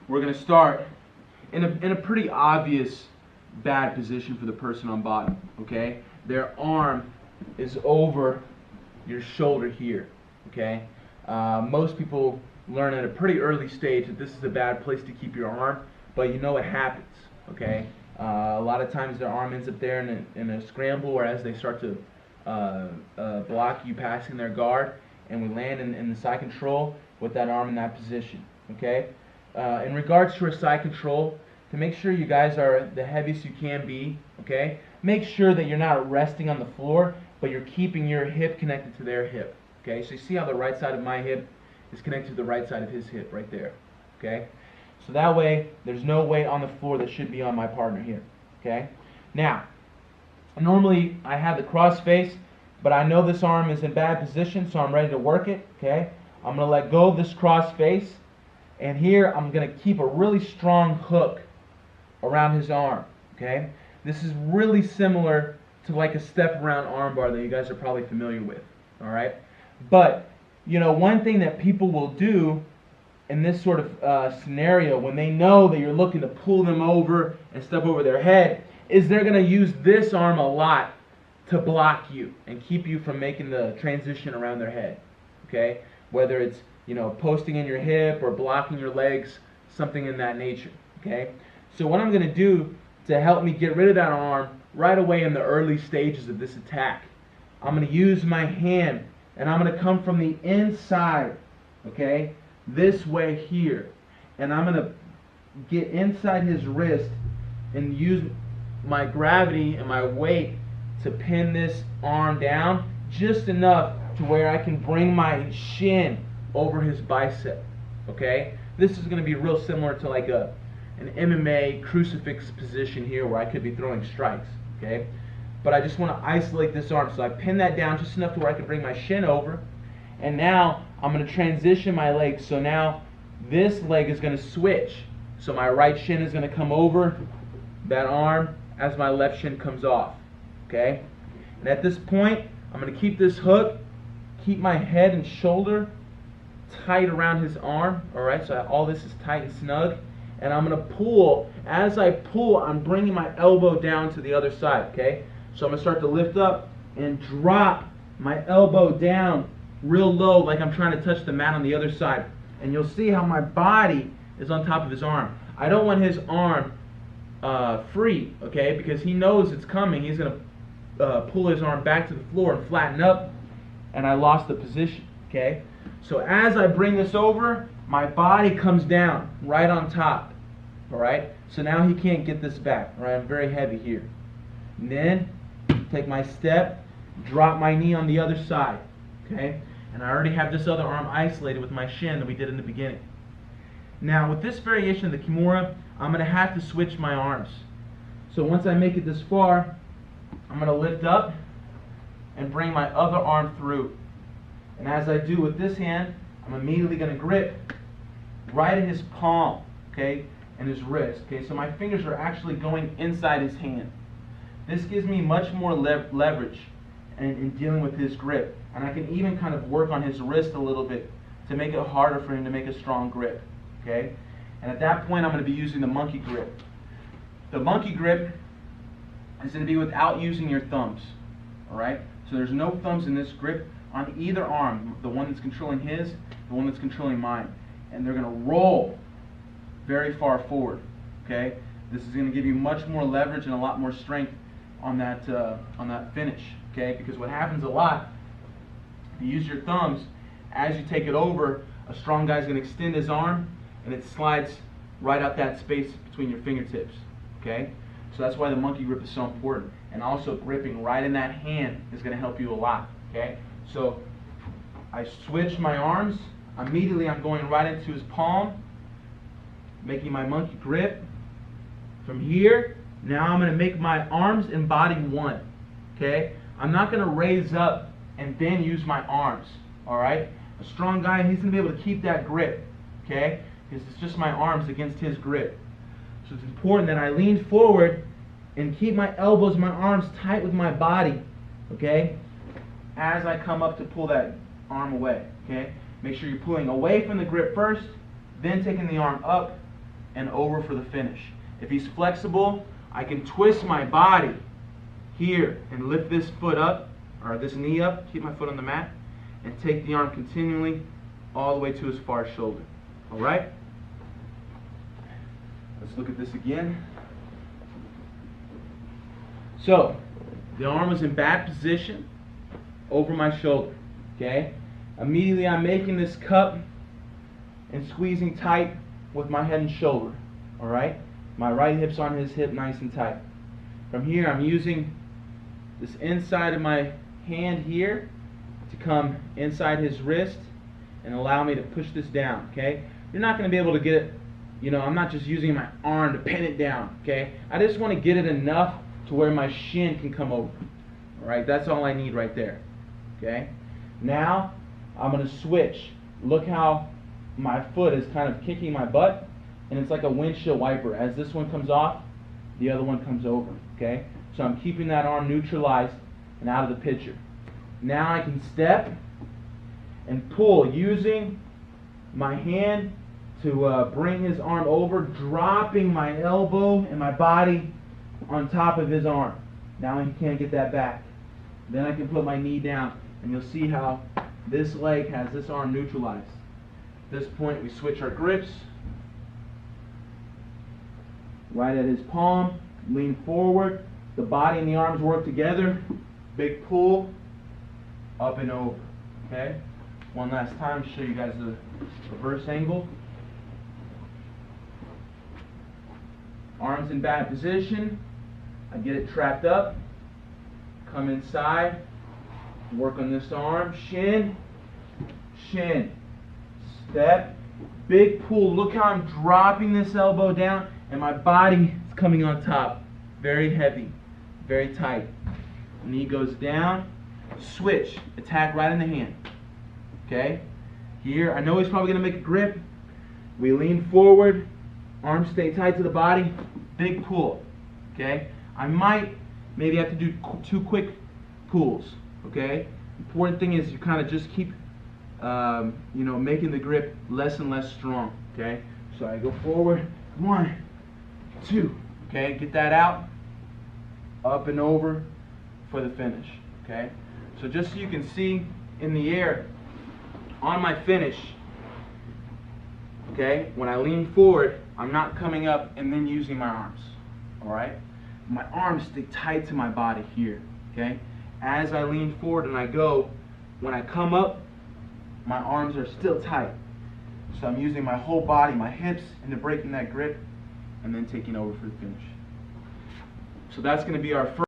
we're going to start in a pretty obvious bad position for the person on bottom, okay? Their arm is over your shoulder here, okay? Most people learn at a pretty early stage that this is a bad place to keep your arm, but you know it happens, okay? A lot of times their arm ends up there in a scramble, or as they start to block you passing their guard, and we land in the side control with that arm in that position, okay? In regards to our side control, to make sure you guys are the heaviest you can be, okay? Make sure that you're not resting on the floor, but you're keeping your hip connected to their hip, okay? So you see how the right side of my hip is connected to the right side of his hip right there, okay? So that way, there's no weight on the floor that should be on my partner here, okay? Now, normally I have the cross face, but I know this arm is in bad position, so I'm ready to work it, okay? I'm going to let go of this cross face, and here I'm going to keep a really strong hook around his arm, okay? This is really similar to like a step around armbar that you guys are probably familiar with, all right? But, you know, one thing that people will do in this sort of scenario, when they know that you're looking to pull them over and step over their head, is they're going to use this arm a lot to block you and keep you from making the transition around their head, okay? Whether it's, you know, posting in your hip or blocking your legs, something in that nature, okay? So what I'm going to do to help me get rid of that arm right away in the early stages of this attack, I'm going to use my hand, and I'm going to come from the inside, okay, this way here, and I'm going to get inside his wrist and use my gravity and my weight to pin this arm down just enough to where I can bring my shin over his bicep, okay? This is going to be real similar to like an MMA crucifix position here where I could be throwing strikes, okay? But I just want to isolate this arm, so I pin that down just enough to where I can bring my shin over, and now I'm going to transition my leg. So now this leg is going to switch, so my right shin is going to come over that arm as my left shin comes off, okay? And at this point, I'm going to keep this hook, keep my head and shoulder tight around his arm, alright, so all this is tight and snug, and I'm going to pull. As I pull, I'm bringing my elbow down to the other side, okay? So I'm going to start to lift up and drop my elbow down real low like I'm trying to touch the mat on the other side. And you'll see how my body is on top of his arm. I don't want his arm free, okay, because he knows it's coming. He's going to pull his arm back to the floor and flatten up, and I lost the position, okay? So as I bring this over, my body comes down right on top, all right? So now he can't get this back, all right? I'm very heavy here. And then take my step, drop my knee on the other side, okay? And I already have this other arm isolated with my shin that we did in the beginning. Now with this variation of the Kimura, I'm going to have to switch my arms. So once I make it this far, I'm going to lift up and bring my other arm through. And as I do with this hand, I'm immediately going to grip right at his palm, okay, and his wrist. Okay, so my fingers are actually going inside his hand. This gives me much more leverage in dealing with his grip. And I can even kind of work on his wrist a little bit to make it harder for him to make a strong grip, okay? And at that point, I'm going to be using the monkey grip. The monkey grip is going to be without using your thumbs, all right? So there's no thumbs in this grip on either arm, the one that's controlling his, the one that's controlling mine. And they're going to roll very far forward, okay? This is going to give you much more leverage and a lot more strength on that finish, okay? Because what happens a lot, if you use your thumbs, as you take it over, a strong guy's going to extend his arm, and it slides right out that space between your fingertips, okay? So that's why the monkey grip is so important. And also gripping right in that hand is going to help you a lot, okay? So I switch my arms. Immediately I'm going right into his palm, making my monkey grip. From here, now I'm going to make my arms and body one, okay? I'm not going to raise up and then use my arms, all right? A strong guy, he's going to be able to keep that grip, okay? Because it's just my arms against his grip. So it's important that I lean forward and keep my elbows, my arms tight with my body, okay? As I come up to pull that arm away, okay? Make sure you're pulling away from the grip first, then taking the arm up and over for the finish. If he's flexible, I can twist my body here and lift this foot up, or this knee up, keep my foot on the mat, and take the arm continually all the way to his far shoulder. Alright? Let's look at this again. So, the arm was in bad position over my shoulder. Okay? Immediately I'm making this cup and squeezing tight with my head and shoulder. Alright? My right hip's on his hip, nice and tight. From here I'm using this inside of my hand here to come inside his wrist and allow me to push this down. Okay? You're not going to be able to get it, I'm not just using my arm to pin it down. Okay? I just want to get it enough to where my shin can come over. Alright? That's all I need right there. Okay? Now I'm going to switch. Look how my foot is kind of kicking my butt, and it's like a windshield wiper. As this one comes off, the other one comes over. Okay? So I'm keeping that arm neutralized and out of the picture. Now I can step and pull using my hand to bring his arm over, dropping my elbow and my body on top of his arm. Now he can't get that back. Then I can put my knee down, and you'll see how this leg has this arm neutralized. At this point we switch our grips. Right at his palm, lean forward, the body and the arms work together, big pull, up and over. Okay? One last time to show you guys the reverse angle. Arms in bad position. I get it trapped up. Come inside. Work on this arm. Shin. Shin. Step. Big pull. Look how I'm dropping this elbow down and my body is coming on top. Very heavy. Very tight. Knee goes down. Switch. Attack right in the hand. Okay? Here, I know he's probably going to make a grip. We lean forward. Arms stay tight to the body. Big pull. Okay? I might maybe have to do 2 quick pulls. Okay? Important thing is you kind of just keep making the grip less and less strong. Okay? So I go forward. 1, 2. Okay? Get that out. Up and over for the finish. Okay? So just so you can see in the air on my finish, okay, when I lean forward, I'm not coming up and then using my arms. Alright? My arms stay tight to my body here. Okay? As I lean forward and I go, when I come up, my arms are still tight. So I'm using my whole body, my hips, into breaking that grip and then taking over for the finish. So that's going to be our first.